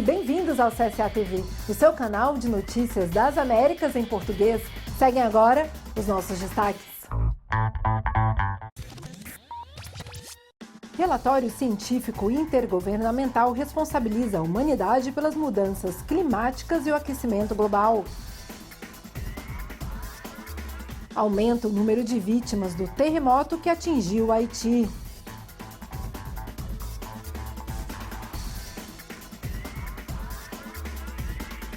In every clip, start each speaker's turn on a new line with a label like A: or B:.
A: bem-vindos ao CSA TV, o seu canal de notícias das Américas em português. Seguem agora os nossos destaques. Relatório científico intergovernamental responsabiliza a humanidade pelas mudanças climáticas e o aquecimento global. Aumenta o número de vítimas do terremoto que atingiu o Haiti.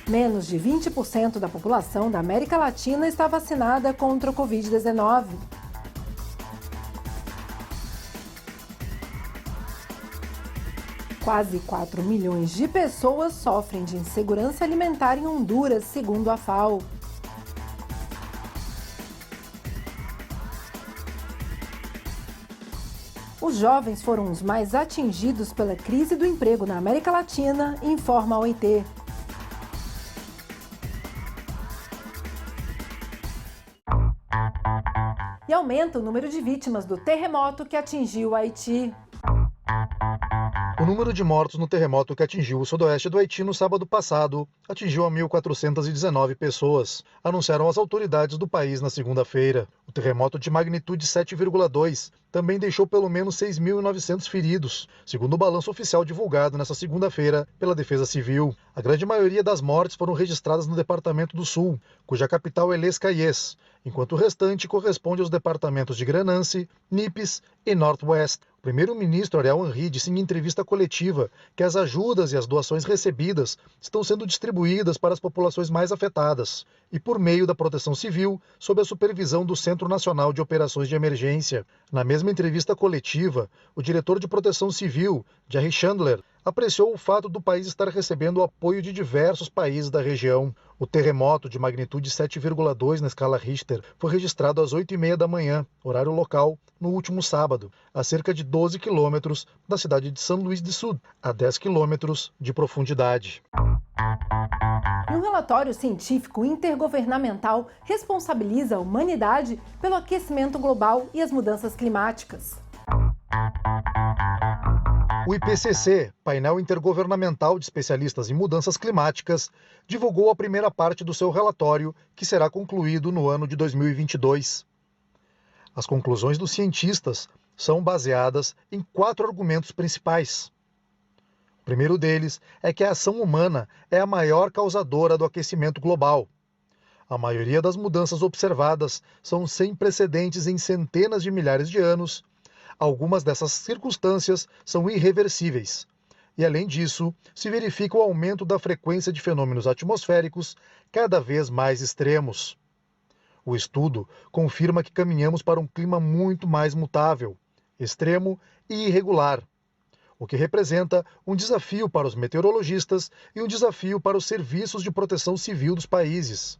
A: Menos de 20% da população da América Latina está vacinada contra o Covid-19. Quase 4 milhões de pessoas sofrem de insegurança alimentar em Honduras, segundo a FAO. Os jovens foram os mais atingidos pela crise do emprego na América Latina, informa a OIT. E aumenta o número de vítimas do terremoto que atingiu o Haiti.
B: O número de mortos no terremoto que atingiu o sudoeste do Haiti no sábado passado atingiu a 1.419 pessoas, anunciaram as autoridades do país na segunda-feira. O terremoto de magnitude 7,2 também deixou pelo menos 6.900 feridos, segundo o balanço oficial divulgado nesta segunda-feira pela Defesa Civil. A grande maioria das mortes foram registradas no Departamento do Sul, cuja capital é Les Cayes, enquanto o restante corresponde aos departamentos de Granance, Nippes e Northwest. O primeiro-ministro Ariel Henry disse em entrevista coletiva que as ajudas e as doações recebidas estão sendo distribuídas para as populações mais afetadas e por meio da Proteção Civil, sob a supervisão do Centro Nacional de Operações de Emergência. Na mesma entrevista coletiva, o diretor de Proteção Civil, Jerry Chandler, apreciou o fato do país estar recebendo o apoio de diversos países da região. O terremoto de magnitude 7,2 na escala Richter foi registrado às 8h30 da manhã, horário local, no último sábado, a cerca de 12 quilômetros da cidade de São Luís do Sul, a 10 quilômetros de profundidade.
A: E um relatório científico intergovernamental responsabiliza a humanidade pelo aquecimento global e as mudanças climáticas.
B: O IPCC, painel intergovernamental de especialistas em mudanças climáticas, divulgou a primeira parte do seu relatório, que será concluído no ano de 2022. As conclusões dos cientistas são baseadas em 4 argumentos principais. O primeiro deles é que a ação humana é a maior causadora do aquecimento global. A maioria das mudanças observadas são sem precedentes em centenas de milhares de anos. Algumas dessas circunstâncias são irreversíveis. E, além disso, se verifica o aumento da frequência de fenômenos atmosféricos cada vez mais extremos. O estudo confirma que caminhamos para um clima muito mais mutável, extremo e irregular, o que representa um desafio para os meteorologistas e um desafio para os serviços de proteção civil dos países.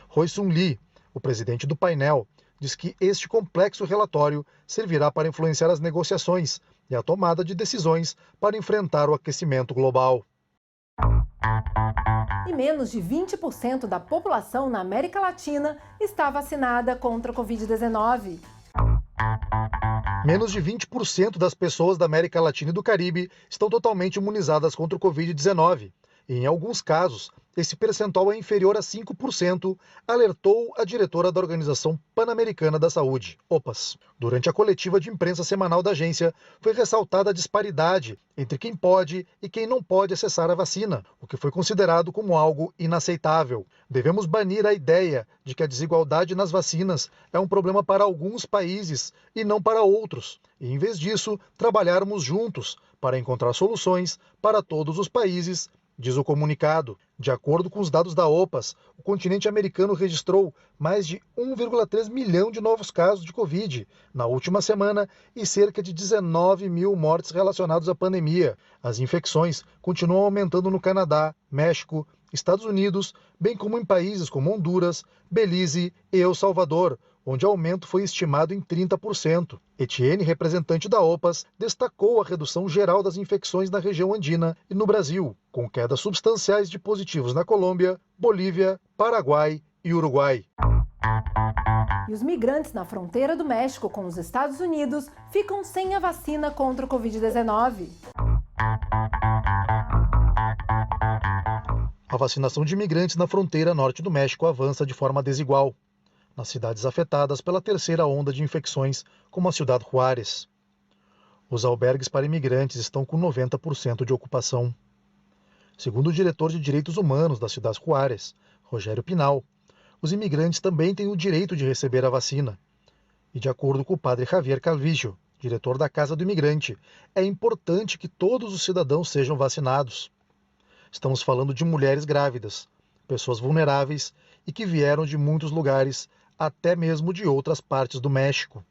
B: Roy-Sung Lee, o presidente do painel, diz que este complexo relatório servirá para influenciar as negociações e a tomada de decisões para enfrentar o aquecimento global.
A: E menos de 20% da população na América Latina está vacinada contra a Covid-19.
B: Menos de 20% das pessoas da América Latina e do Caribe estão totalmente imunizadas contra o Covid-19. E, em alguns casos, esse percentual é inferior a 5%, alertou a diretora da Organização Pan-Americana da Saúde, OPAS. Durante a coletiva de imprensa semanal da agência, foi ressaltada a disparidade entre quem pode e quem não pode acessar a vacina, o que foi considerado como algo inaceitável. Devemos banir a ideia de que a desigualdade nas vacinas é um problema para alguns países e não para outros, e, em vez disso, trabalharmos juntos para encontrar soluções para todos os países, diz o comunicado. De acordo com os dados da OPAS, o continente americano registrou mais de 1,3 milhão de novos casos de Covid na última semana e cerca de 19 mil mortes relacionadas à pandemia. As infecções continuam aumentando no Canadá, México, Estados Unidos, bem como em países como Honduras, Belize e El Salvador, onde o aumento foi estimado em 30%. Etienne, representante da OPAS, destacou a redução geral das infecções na região andina e no Brasil, com quedas substanciais de positivos na Colômbia, Bolívia, Paraguai e Uruguai.
A: E os migrantes na fronteira do México com os Estados Unidos ficam sem a vacina contra o Covid-19.
B: A vacinação de imigrantes na fronteira norte do México avança de forma desigual, nas cidades afetadas pela terceira onda de infecções, como a Ciudad Juárez. Os albergues para imigrantes estão com 90% de ocupação. Segundo o diretor de Direitos Humanos da Ciudad Juárez, Rogério Pinal, os imigrantes também têm o direito de receber a vacina. E de acordo com o padre Javier Calvillo, diretor da Casa do Imigrante, é importante que todos os cidadãos sejam vacinados. Estamos falando de mulheres grávidas, pessoas vulneráveis e que vieram de muitos lugares, até mesmo de outras partes do México.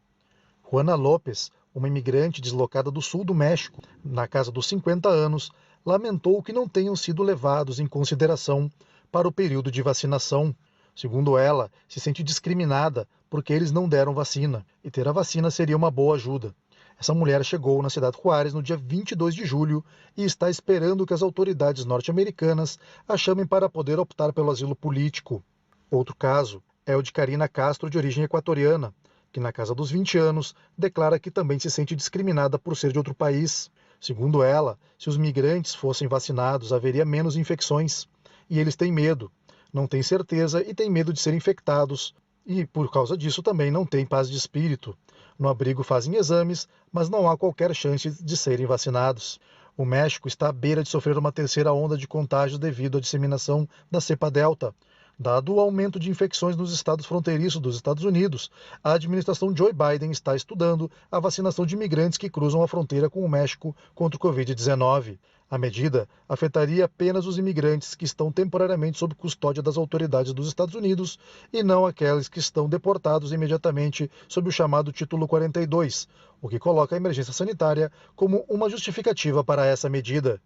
B: Juana López, uma imigrante deslocada do sul do México, na casa dos 50 anos, lamentou que não tenham sido levados em consideração para o período de vacinação. Segundo ela, se sente discriminada porque eles não deram vacina, e ter a vacina seria uma boa ajuda. Essa mulher chegou na Ciudad Juárez no dia 22 de julho e está esperando que as autoridades norte-americanas a chamem para poder optar pelo asilo político. Outro caso é o de Karina Castro, de origem equatoriana, que na casa dos 20 anos declara que também se sente discriminada por ser de outro país. Segundo ela, se os migrantes fossem vacinados, haveria menos infecções. E eles têm medo, não têm certeza e têm medo de serem infectados. E, por causa disso, também não têm paz de espírito. No abrigo fazem exames, mas não há qualquer chance de serem vacinados. O México está à beira de sofrer uma terceira onda de contágios devido à disseminação da cepa Delta. Dado o aumento de infecções nos estados fronteiriços dos Estados Unidos, a administração Joe Biden está estudando a vacinação de imigrantes que cruzam a fronteira com o México contra o Covid-19. A medida afetaria apenas os imigrantes que estão temporariamente sob custódia das autoridades dos Estados Unidos e não aqueles que estão deportados imediatamente sob o chamado Título 42, o que coloca a emergência sanitária como uma justificativa para essa medida.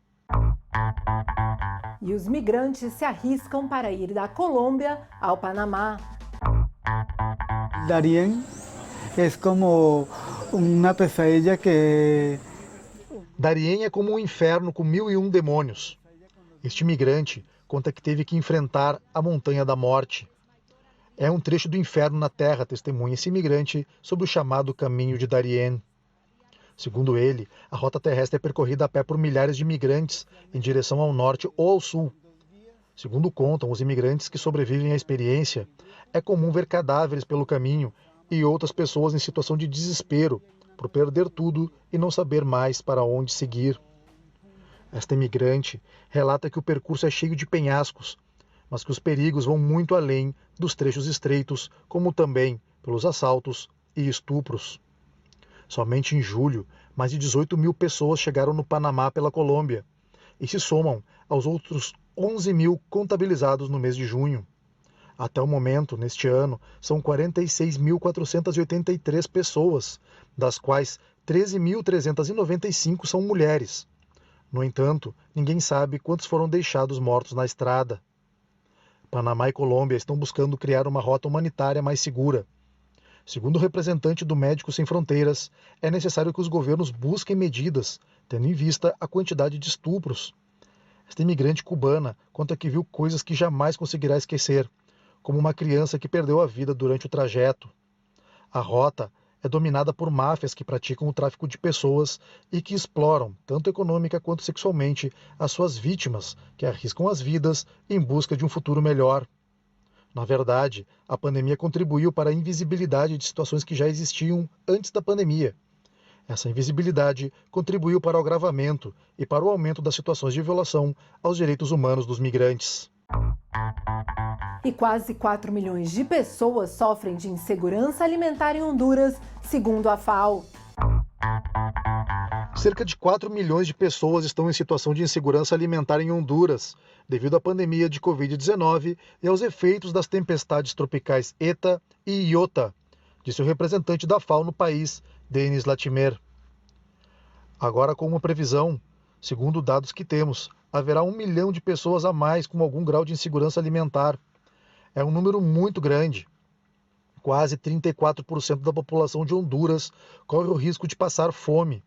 A: E os migrantes se arriscam para ir da Colômbia ao Panamá.
C: Darién es como una pesadilla que...
B: Darién é como um inferno com 1001 demônios. Este migrante conta que teve que enfrentar a Montanha da Morte. É um trecho do inferno na terra, testemunha esse imigrante sobre o chamado Caminho de Darién. Segundo ele, a rota terrestre é percorrida a pé por milhares de imigrantes em direção ao norte ou ao sul. Segundo contam os imigrantes que sobrevivem à experiência, é comum ver cadáveres pelo caminho e outras pessoas em situação de desespero por perder tudo e não saber mais para onde seguir. Esta imigrante relata que o percurso é cheio de penhascos, mas que os perigos vão muito além dos trechos estreitos, como também pelos assaltos e estupros. Somente em julho, mais de 18 mil pessoas chegaram no Panamá pela Colômbia e se somam aos outros 11 mil contabilizados no mês de junho. Até o momento, neste ano, são 46.483 pessoas, das quais 13.395 são mulheres. No entanto, ninguém sabe quantos foram deixados mortos na estrada. Panamá e Colômbia estão buscando criar uma rota humanitária mais segura. Segundo o representante do Médicos Sem Fronteiras, é necessário que os governos busquem medidas, tendo em vista a quantidade de estupros. Esta imigrante cubana conta que viu coisas que jamais conseguirá esquecer, como uma criança que perdeu a vida durante o trajeto. A rota é dominada por máfias que praticam o tráfico de pessoas e que exploram, tanto econômica quanto sexualmente, as suas vítimas, que arriscam as vidas em busca de um futuro melhor. Na verdade, a pandemia contribuiu para a invisibilidade de situações que já existiam antes da pandemia. Essa invisibilidade contribuiu para o agravamento e para o aumento das situações de violação aos direitos humanos dos migrantes.
A: E quase 4 milhões de pessoas sofrem de insegurança alimentar em Honduras, segundo a FAO.
B: Cerca de 4 milhões de pessoas estão em situação de insegurança alimentar em Honduras, devido à pandemia de Covid-19 e aos efeitos das tempestades tropicais Eta e Iota, disse o representante da FAO no país, Denis Latimer. Agora, com uma previsão, segundo dados que temos, haverá 1 milhão de pessoas a mais com algum grau de insegurança alimentar. É um número muito grande. Quase 34% da população de Honduras corre o risco de passar fome.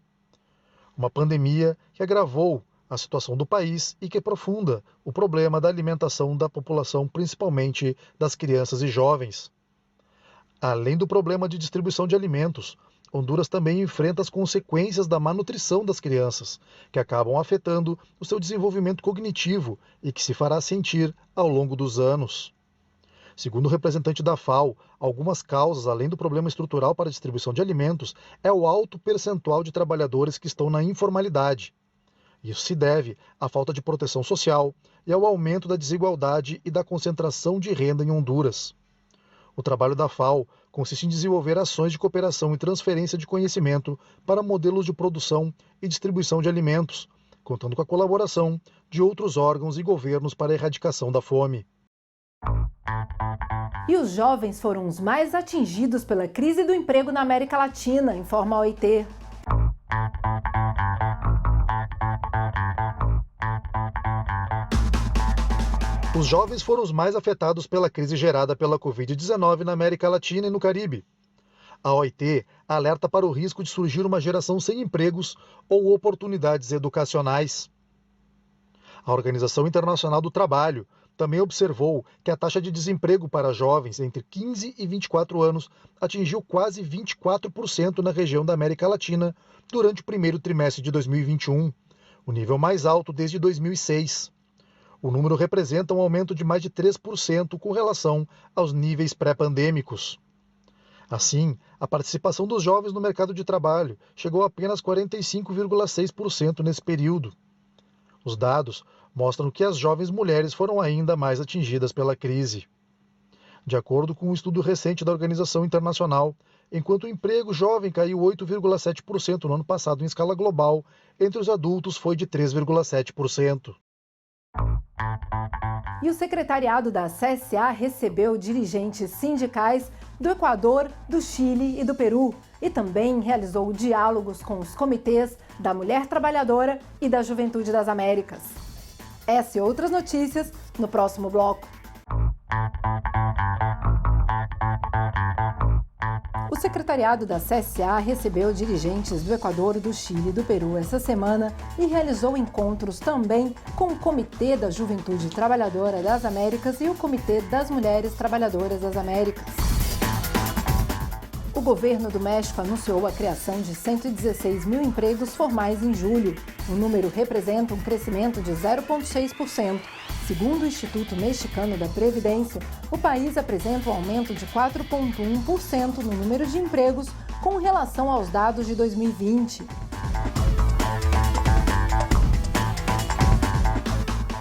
B: Uma pandemia que agravou a situação do país e que aprofunda o problema da alimentação da população, principalmente das crianças e jovens. Além do problema de distribuição de alimentos, Honduras também enfrenta as consequências da má nutrição das crianças, que acabam afetando o seu desenvolvimento cognitivo e que se fará sentir ao longo dos anos. Segundo o representante da FAO, algumas causas, além do problema estrutural para a distribuição de alimentos, é o alto percentual de trabalhadores que estão na informalidade. Isso se deve à falta de proteção social e ao aumento da desigualdade e da concentração de renda em Honduras. O trabalho da FAO consiste em desenvolver ações de cooperação e transferência de conhecimento para modelos de produção e distribuição de alimentos, contando com a colaboração de outros órgãos e governos para a erradicação da fome.
A: E os jovens foram os mais atingidos pela crise do emprego na América Latina, informa a OIT.
B: Os jovens foram os mais afetados pela crise gerada pela Covid-19 na América Latina e no Caribe. A OIT alerta para o risco de surgir uma geração sem empregos ou oportunidades educacionais. A Organização Internacional do Trabalho também observou que a taxa de desemprego para jovens entre 15 e 24 anos atingiu quase 24% na região da América Latina durante o primeiro trimestre de 2021, o nível mais alto desde 2006. O número representa um aumento de mais de 3% com relação aos níveis pré-pandêmicos. Assim, a participação dos jovens no mercado de trabalho chegou a apenas 45,6% nesse período. Os dados mostram que as jovens mulheres foram ainda mais atingidas pela crise. De acordo com um estudo recente da Organização Internacional, enquanto o emprego jovem caiu 8,7% no ano passado em escala global, entre os adultos foi de 3,7%.
A: E o secretariado da CSA recebeu dirigentes sindicais do Equador, do Chile e do Peru e também realizou diálogos com os comitês da Mulher Trabalhadora e da Juventude das Américas. Essa e outras notícias no próximo bloco. O secretariado da CSA recebeu dirigentes do Equador, do Chile e do Peru essa semana e realizou encontros também com o Comitê da Juventude Trabalhadora das Américas e o Comitê das Mulheres Trabalhadoras das Américas. O governo do México anunciou a criação de 116 mil empregos formais em julho. O número representa um crescimento de 0,6%. Segundo o Instituto Mexicano da Previdência, o país apresenta um aumento de 4,1% no número de empregos com relação aos dados de 2020.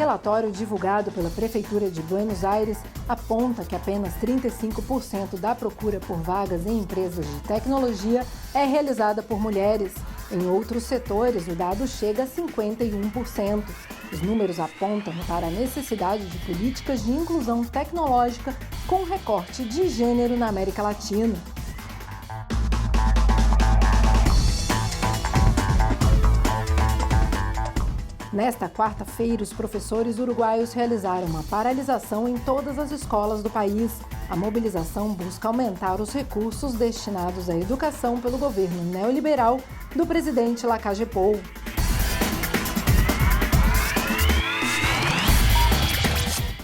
A: Relatório divulgado pela Prefeitura de Buenos Aires aponta que apenas 35% da procura por vagas em empresas de tecnologia é realizada por mulheres. Em outros setores, o dado chega a 51%. Os números apontam para a necessidade de políticas de inclusão tecnológica com recorte de gênero na América Latina. Nesta quarta-feira, os professores uruguaios realizaram uma paralisação em todas as escolas do país. A mobilização busca aumentar os recursos destinados à educação pelo governo neoliberal do presidente Lacalle Pou.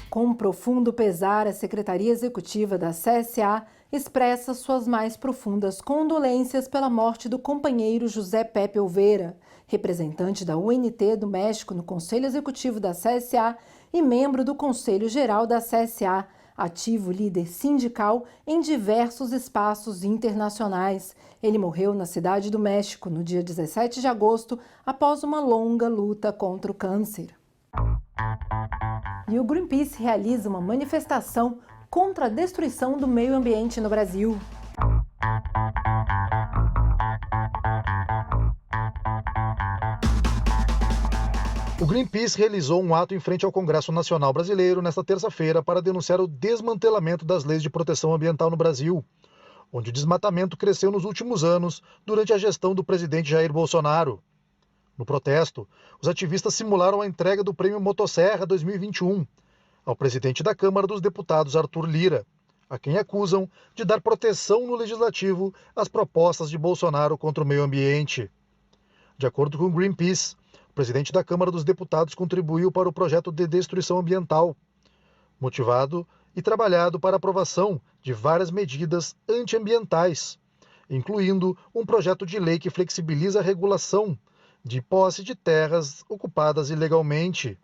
A: Com profundo pesar, a Secretaria Executiva da CSA expressa suas mais profundas condolências pela morte do companheiro José Pepe Olveira, representante da UNT do México no Conselho Executivo da CSA e membro do Conselho Geral da CSA, ativo líder sindical em diversos espaços internacionais. Ele morreu na Cidade do México no dia 17 de agosto, após uma longa luta contra o câncer. E o Greenpeace realiza uma manifestação contra a destruição do meio ambiente no Brasil.
B: O Greenpeace realizou um ato em frente ao Congresso Nacional Brasileiro nesta terça-feira para denunciar o desmantelamento das leis de proteção ambiental no Brasil, onde o desmatamento cresceu nos últimos anos durante a gestão do presidente Jair Bolsonaro. No protesto, os ativistas simularam a entrega do Prêmio Motosserra 2021 ao presidente da Câmara dos Deputados, Arthur Lira, a quem acusam de dar proteção no Legislativo às propostas de Bolsonaro contra o meio ambiente. De acordo com o Greenpeace, o presidente da Câmara dos Deputados contribuiu para o projeto de destruição ambiental, motivado e trabalhado para a aprovação de várias medidas antiambientais, incluindo um projeto de lei que flexibiliza a regulação de posse de terras ocupadas ilegalmente.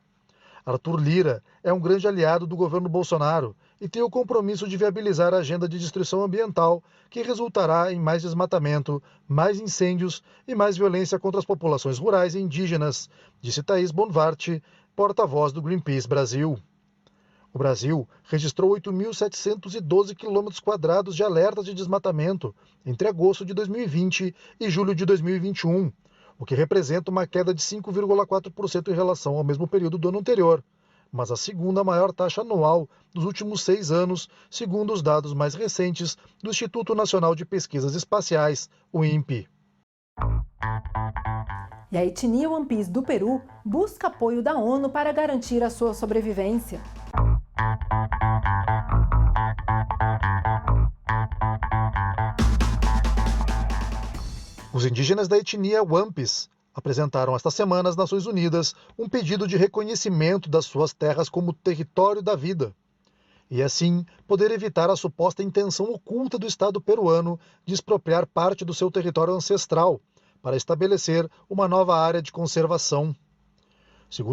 B: Arthur Lira é um grande aliado do governo Bolsonaro e tem o compromisso de viabilizar a agenda de destruição ambiental, que resultará em mais desmatamento, mais incêndios e mais violência contra as populações rurais e indígenas, disse Thaís Bonvarte, porta-voz do Greenpeace Brasil. O Brasil registrou 8.712 km² de alertas de desmatamento entre agosto de 2020 e julho de 2021, o que representa uma queda de 5,4% em relação ao mesmo período do ano anterior, mas a segunda maior taxa anual dos últimos 6 anos, segundo os dados mais recentes do Instituto Nacional de Pesquisas Espaciais, o INPE.
A: E a etnia Wampis do Peru busca apoio da ONU para garantir a sua sobrevivência.
B: Os indígenas da etnia Wampis apresentaram esta semana às Nações Unidas um pedido de reconhecimento das suas terras como território da vida, e assim poder evitar a suposta intenção oculta do Estado peruano de expropriar parte do seu território ancestral para estabelecer uma nova área de conservação. Segundo